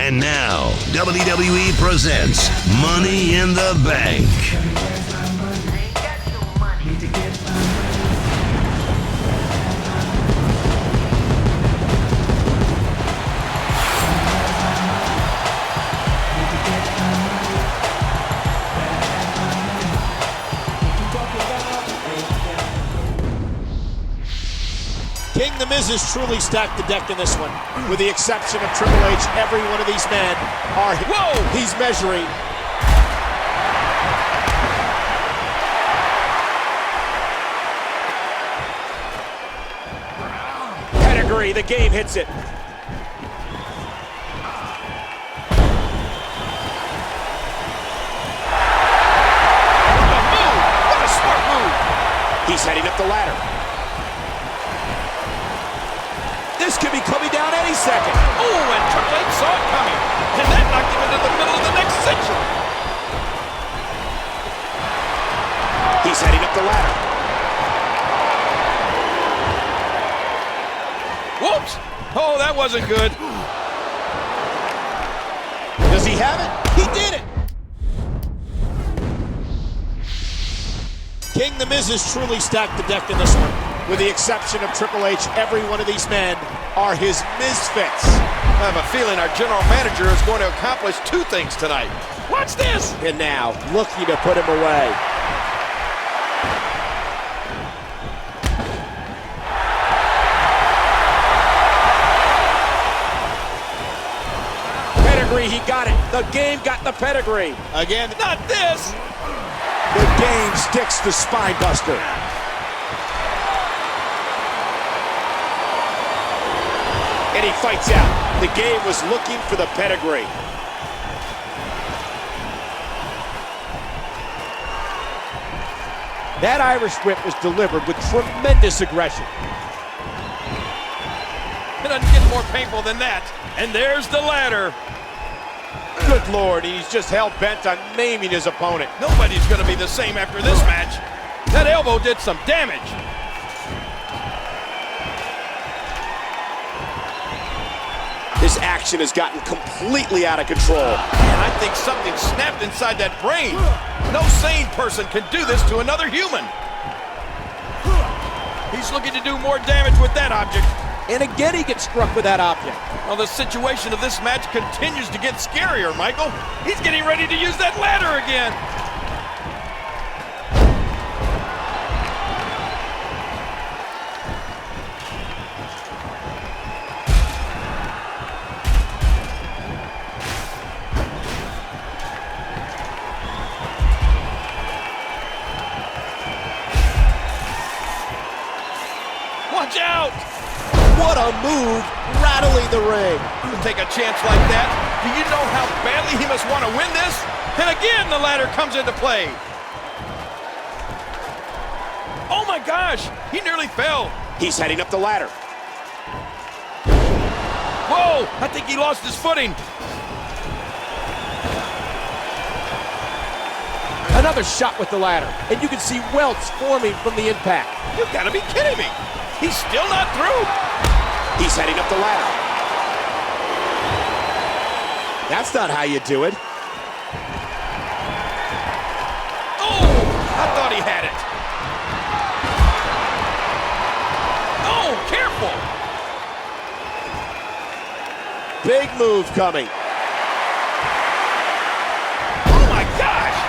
And now, WWE presents Money in the Bank. King The Miz has truly stacked the deck in this one. With the exception of Triple H, every one of these men are... Whoa! He's measuring. Pedigree, the game hits it. What a move! What a smart move! He's heading up the ladder. This could be coming down any second. Oh, and Triple H saw it coming. And that knocked him into the middle of the next section. He's heading up the ladder. Whoops. Oh, that wasn't good. Does he have it? He did it. King The Miz has truly stacked the deck in this one. With the exception of Triple H, every one of these men are his misfits. I have a feeling our general manager is going to accomplish two things tonight. Watch this! And now, looking to put him away. Pedigree, he got it. The game got the pedigree. Again, not this! The game sticks the spine buster. And he fights out. The game was looking for the pedigree. That Irish whip was delivered with tremendous aggression. It doesn't get more painful than that. And there's the ladder. Good Lord, he's just hell-bent on maiming his opponent. Nobody's going to be the same after this match. That elbow did some damage. This action has gotten completely out of control. And I think something snapped inside that brain. No sane person can do this to another human. He's looking to do more damage with that object. And again, he gets struck with that object. Well, the situation of this match continues to get scarier, Michael. He's getting ready to use that ladder again. Watch out! What a move, rattling the ring. You take a chance like that? Do you know how badly he must want to win this? And again, the ladder comes into play. Oh my gosh, he nearly fell. He's heading up the ladder. Whoa, I think he lost his footing. Another shot with the ladder, and you can see welts forming from the impact. You've got to be kidding me. He's still not through. He's heading up the ladder. That's not how you do it. Oh, I thought he had it. Oh, careful. Big move coming. Oh my gosh.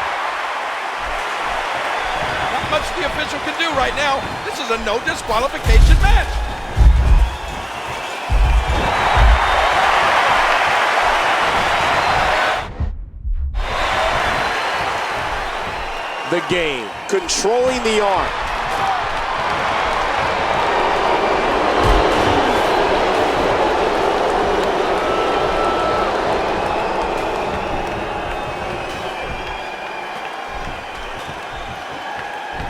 Not much the official can do right now. This is a no disqualification match. The game, controlling the arm.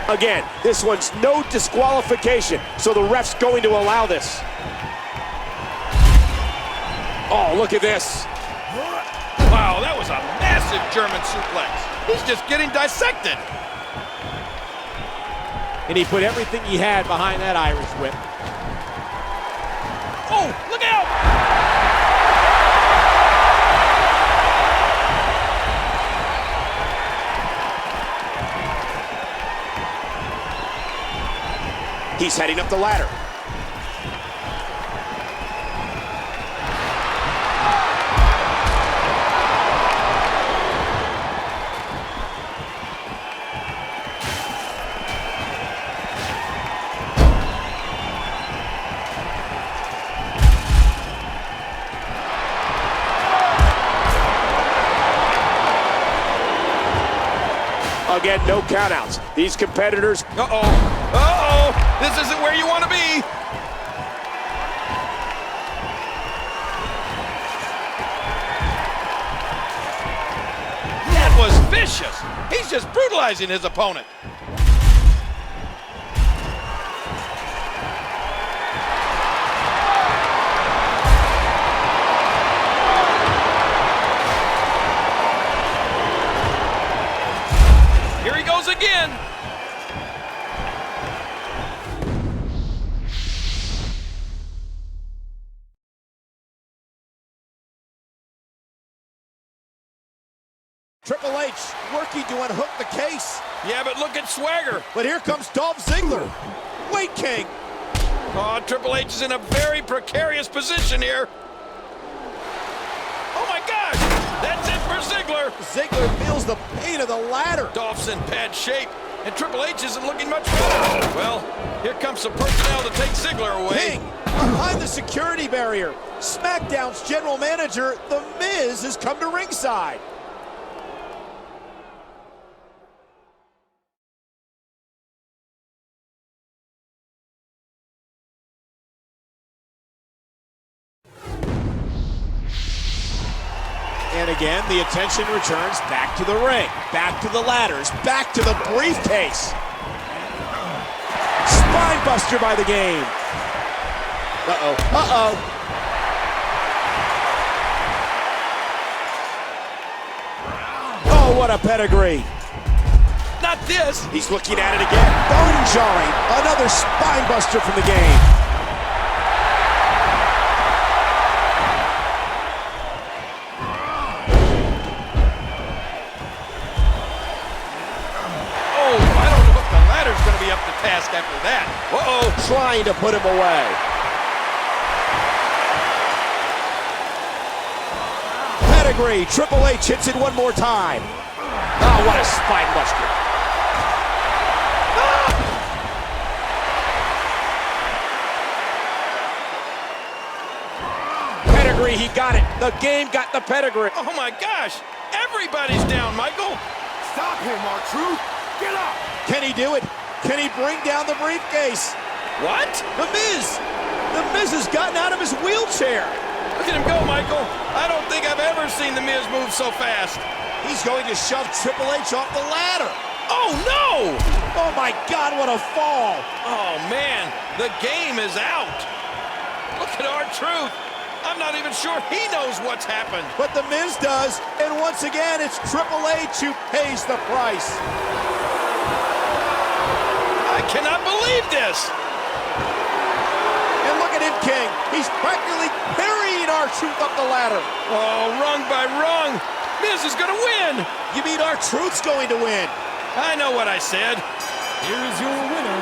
Again, this one's no disqualification, so the ref's going to allow this. Oh, look at this. Wow, that was a massive German suplex. He's just getting dissected. And he put everything he had behind that Irish whip. Oh, look out! He's heading up the ladder. Again, no countouts. These competitors... Uh-oh. Uh-oh. This isn't where you want to be. That was vicious. He's just brutalizing his opponent. Again. Triple H working to unhook the case. Yeah, but look at Swagger. But here comes Dolph Ziggler. Weight King. Oh, Triple H is in a very precarious position here. Oh my gosh, that's it for Ziggler. Ziggler feels the pain of the ladder. Dolph's in bad shape, and Triple H isn't looking much better. Well, here comes some personnel to take Ziggler away. King, behind the security barrier. SmackDown's general manager, The Miz, has come to ringside. And again, the attention returns back to the ring, back to the ladders, back to the briefcase. Spine buster by the game. Uh-oh, uh-oh. Oh, what a pedigree. Not this. He's looking at it again. Bone jarring. Another spine buster from the game. Up the task after that. Uh-oh. Trying to put him away. Pedigree. Triple H hits it one more time. Oh, what a spine buster. Pedigree, he got it. The game got the pedigree. Oh my gosh. Everybody's down, Michael. Stop him, R-Truth. Get up. Can he do it? Can he bring down the briefcase? What? The Miz! The Miz has gotten out of his wheelchair. Look at him go, Michael. I don't think I've ever seen The Miz move so fast. He's going to shove Triple H off the ladder. Oh, no! Oh, my God, what a fall. Oh, man, the game is out. Look at R-Truth. I'm not even sure he knows what's happened. But The Miz does, and once again, it's Triple H who pays the price. I cannot believe this. And look at him, King. He's practically carrying R-Truth up the ladder. Oh, rung by rung. Miz is going to win. You mean R-Truth's going to win? I know what I said. Here is your winner,